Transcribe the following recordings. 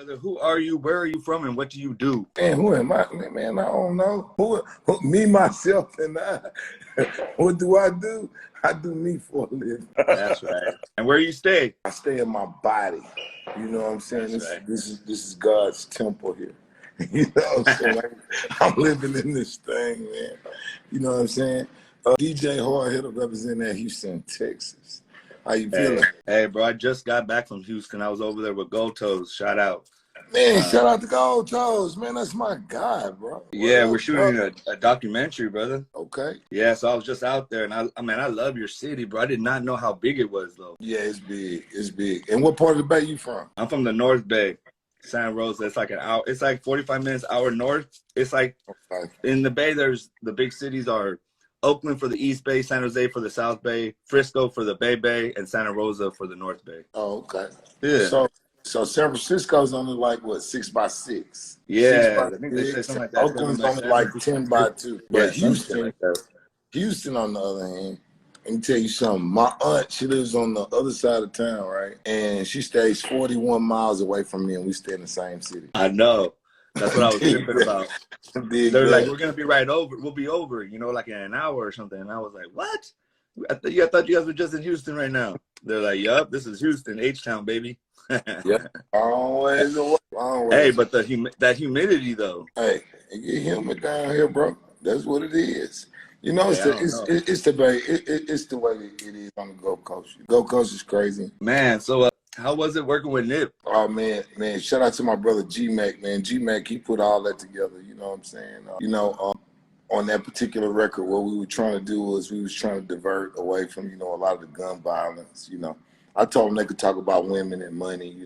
brother. Who are you? Where are you from? And what do you do? Man, who am I? Man, I don't know. Me, myself, and I. What do? I do me for a living. That's right. And where you stay? I stay in my body. You know what I'm saying? This is God's temple here. You know what I'm saying? I'm living in this thing, man. You know what I'm saying? DJ Hard Hitter representing that Houston, Texas. How you feeling? Hey, bro, I just got back from Houston. I was over there with Gold Toes. Shout out. Man, shout out to Gold Toes, man. That's my guy, bro. Yeah, we're shooting a documentary, brother. Okay. Yeah, so I was just out there, and I love your city, bro. I did not know how big it was, though. Yeah, it's big. It's big. And what part of the Bay you from? I'm from the North Bay, Santa Rosa. It's like an hour. It's like 45 minutes hour north. It's like in the Bay. There's the big cities are Oakland for the East Bay, San Jose for the South Bay, Frisco for the Bay, and Santa Rosa for the North Bay. Oh, okay. Yeah. So San Francisco's only like what, 6x6? Yeah, I think they said something like that. Oakland's only like 10x2. But yeah, Houston, on the other hand, let me tell you something. My aunt, she lives on the other side of town, right? And she stays 41 miles away from me, and we stay in the same city. I know. That's what I was tripping about. They're like, we're gonna be right over. We'll be over, you know, like in an hour or something. And I was like, what? I thought you guys were just in Houston right now. They're like, yup, this is Houston, H-Town, baby. Yeah, always away. Hey, but that humidity though. Hey, it get humid down here, bro. That's what it is. You know, it's the way it is on the Gold Coast. Gold Coast is crazy, man. So how was it working with Nip? Oh man, shout out to my brother G-Mac, man. G-Mac, he put all that together. You know what I'm saying? On that particular record, what we were trying to do was we was trying to divert away from, a lot of the gun violence. I told them they could talk about women and money,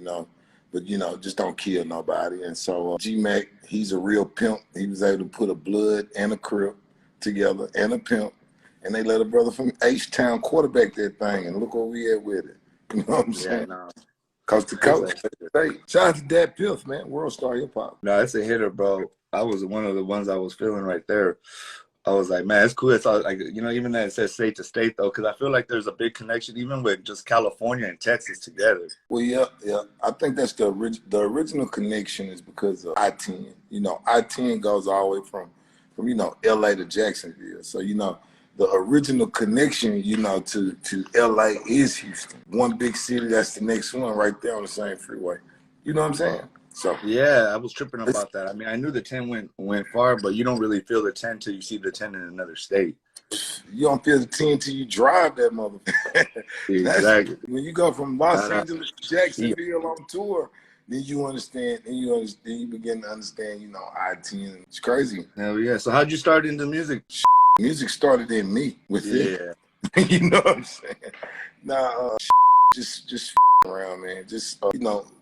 but just don't kill nobody. And so G-Mac, he's a real pimp. He was able to put a Blood and a Crip together and a pimp, and they let a brother from H-Town quarterback that thing, and look where we at with it. You know what I'm saying? No. Coast to coast. Hey, shout out to Dad Piff, man. World Star Hip Hop. No, it's a hitter, bro. I was one of the ones I was feeling right there. I was like, man, it's cool. It's all like, even that it says state to state though, because I feel like there's a big connection even with just California and Texas together. Well, yeah. I think that's the original connection is because of I-10. I-10 goes all the way from LA to Jacksonville. So the original connection, to LA is Houston. One big city, that's the next one right there on the same freeway. You know what I'm saying? So yeah, I was tripping about that. I mean, I knew the 10 went far, but you don't really feel the 10 till you see the 10 in another state. You don't feel the 10 till you drive that motherfucker. Exactly. When you go from Los Angeles to Jacksonville on tour, then you understand, and you begin to understand, I-10. It's crazy. Hell yeah. So how'd you start into music? Music started in me with it. You know what I'm saying? Nah, just around, man. Just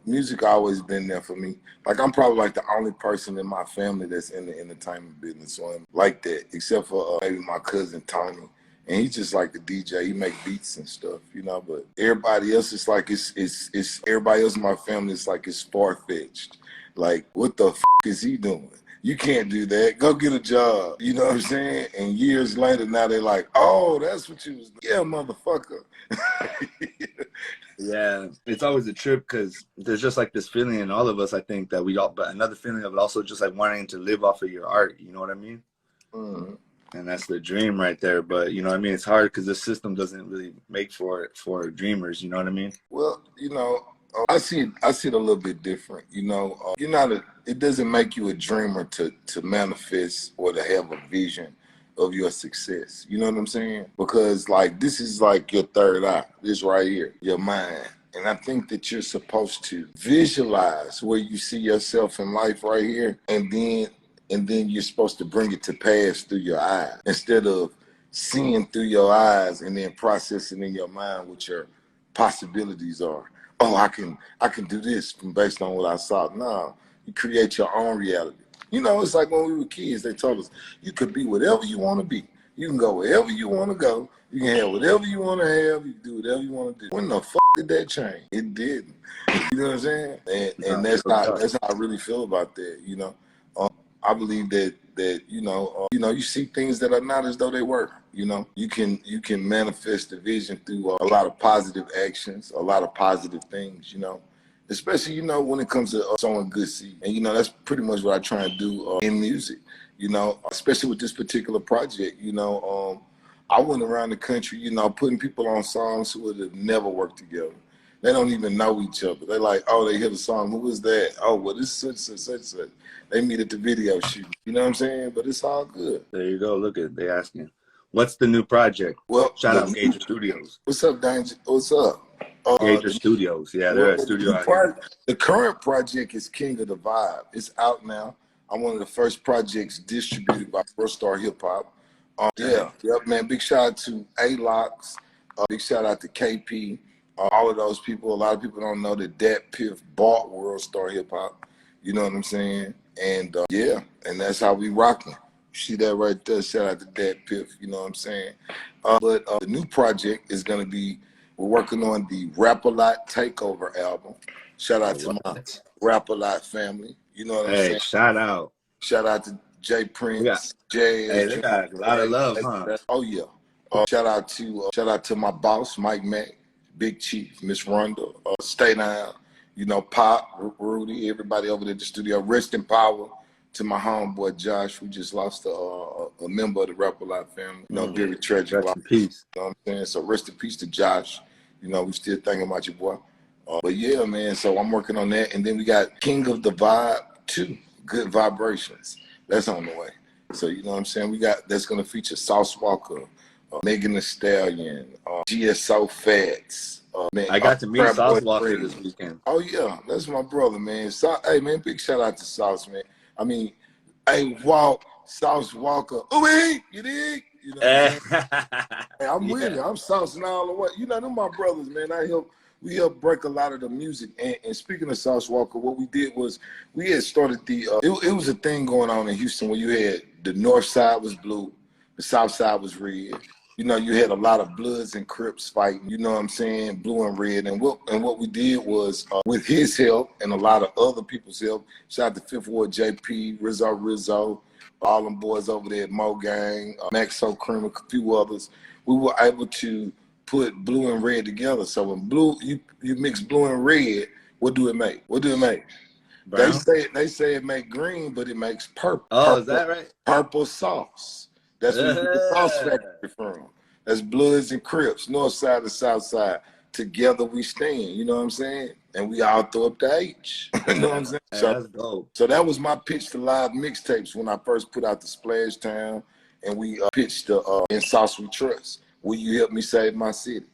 music always been there for me. Like I'm probably like the only person in my family that's in the entertainment business, so I'm like that, except for maybe my cousin Tony, and he's just like the DJ. He make beats and stuff, But everybody else is like it's everybody else in my family is like it's far-fetched. Like what the is he doing? You can't do that. Go get a job. You know what I'm saying? And years later, now they're like, oh, that's what you was doing. Yeah, motherfucker. Yeah, it's always a trip because there's just like this feeling in all of us, I think, that but another feeling of also just like wanting to live off of your art. You know what I mean? Mm-hmm. And that's the dream right there. But, it's hard because the system doesn't really make for it for dreamers. You know what I mean? Well, I see it a little bit different. It doesn't make you a dreamer to manifest or to have a vision of your success. You know what I'm saying? Because this is like your third eye, this right here, your mind. And I think that you're supposed to visualize where you see yourself in life right here, and then you're supposed to bring it to pass through your eyes instead of seeing through your eyes and then processing in your mind what your possibilities are. Oh, I can do this based on what I saw. No, you create your own reality. It's like when we were kids, they told us you could be whatever you want to be. You can go wherever you want to go. You can have whatever you want to have. You can do whatever you want to do. When the did that change? It didn't. You know what I'm saying? And that's how I really feel about that. I believe that you see things that are not as though they were. You can manifest the vision through a lot of positive actions, a lot of positive things. especially, you know, when it comes to sowing good seed. And, you know, that's pretty much what I try and do in music, you know, especially with this particular project. You know, I went around the country, you know, putting people on songs who would have never worked together. They don't even know each other. They're like, oh, they hear the song. Who is that? Oh, well, this is such. They meet at the video shoot. You know what I'm saying? But it's all good. There you go. Look at they asking, what's the new project? Well, Shout out Gator Studios. What's up, Danger? What's up? Gator Studios. Yeah, they're a studio out here. The current project is King of the Vibe. It's out now. I'm one of the first projects distributed by World Star Hip Hop. Yeah, man. Big shout out to A-Locks. Big shout out to KP. All of those people. A lot of people don't know that Piff bought World Star Hip Hop. You know what I'm saying? And yeah, and that's how we rocking. See that right there? Shout out to Piff. You know what I'm saying? But the new project is gonna be. We're working on the Rap-A-Lot Takeover album. Shout out to my Rap-A-Lot family. You know what I'm saying? Shout out. Shout out to Jay Prince, Jay. Hey, they got a lot of love, huh? Oh yeah. Shout out to my boss, Mike Mack, Big Chief, Miss Rhonda, Stay Down, you know, Pop, Rudy, everybody over there at the studio. Rest in power to my homeboy Josh, who just lost a member of the Rap-A-Lot family. You know, very tragic. Rest in peace. You know what I'm saying? So rest in peace to Josh. You know, we still thinking about your boy. But yeah, man, so I'm working on that. And then we got King of the Vibe 2, Good Vibrations. That's on the way. So, you know what I'm saying? That's going to feature Sauce Walker, Megan Thee Stallion, GSO Fats. Man, I got to meet Sauce Walker this weekend. Oh, yeah. That's my brother, man. Hey, man, big shout out to Sauce, man. I mean, hey, Sauce Walker. Ooh, you dig? You know what hey, I'm with it. I'm saucing all the way. You know, them my brothers, man. We helped break a lot of the music. And speaking of Sauce Walker, what we did was we had started it was a thing going on in Houston where you had the north side was blue, the south side was red. You know, you had a lot of Bloods and Crips fighting, you know what I'm saying, blue and red. And what we did was, with his help and a lot of other people's help, shout out to Fifth Ward JP, Rizzo, all them boys over there at Mo Gang, Maxo Cream, a few others, we were able to put blue and red together. So when you mix blue and red, what do it make? Brown? They say it make green, but it makes purple. Oh, is that right? Purple sauce. That's where you get the sauce factory from. That's Bloods and Crips, north side and south side. Together we stand, you know what I'm saying? And we all throw up the H. You know what I'm saying? That's dope. So that was my pitch to live mixtapes when I first put out the Splash Town, and we pitched In Sauce We Trust. Will you help me save my city?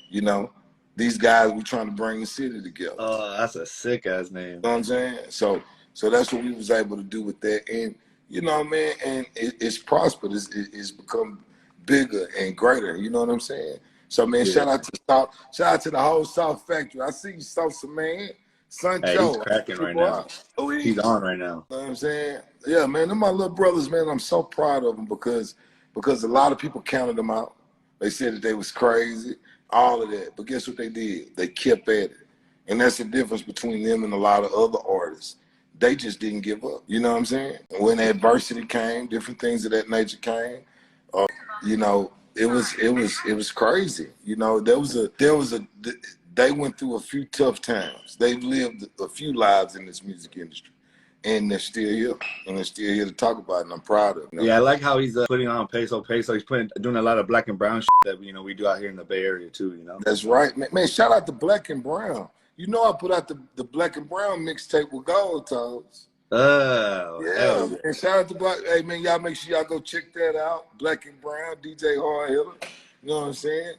You know, these guys, we trying to bring the city together. Oh, that's a sick ass name. You know what I'm saying? So that's what we was able to do with that. And, you know, man, and it's prospered. It's become bigger and greater. You know what I'm saying? So, man, shout out to the whole South Factory. I see you, Salsa, man. Son Hey, Joe. he's cracking right now. He's on right now. You know what I'm saying? Yeah, man, they're my little brothers, man. I'm so proud of them because a lot of people counted them out. They said that they was crazy, all of that. But guess what they did? They kept at it. And that's the difference between them and a lot of other artists. They just didn't give up. You know what I'm saying? When adversity came, different things of that nature came, you know, it was crazy. You know, they went through a few tough times. They've lived a few lives in this music industry. And they're still here. And they're still here to talk about it. And I'm proud of them. You know? Yeah, I like how he's putting on Peso. He's doing a lot of black and brown shit that, you know, we do out here in the Bay Area too, you know? That's right. Man, shout out to Black and Brown. You know I put out the Black and Brown mixtape with Gold Toes. Oh, yeah, man. Shout out to Black. Hey, man, y'all make sure y'all go check that out. Black and Brown, DJ Hard Hitter. You know what I'm saying?